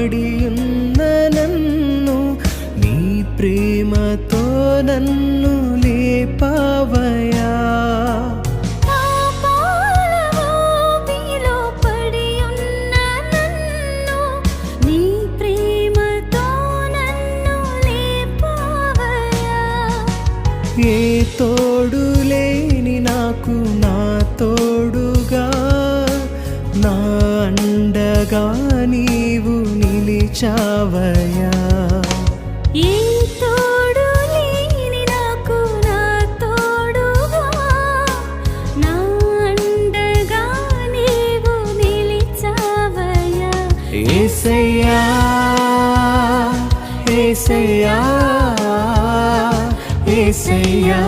పడి ఉన్న నన్ను నీ ప్రేమతో నన్ను లేపావయా. ఏ తోడు లేని నాకు నా తోడుగా నా అండగా నీవు నిలిచావయా. ఏ తోడు లేని నాకు నా తోడుగా నా అండగా నీవు నిలిచావయా. యేసయ్యా యేసయ్యా యేసయ్యా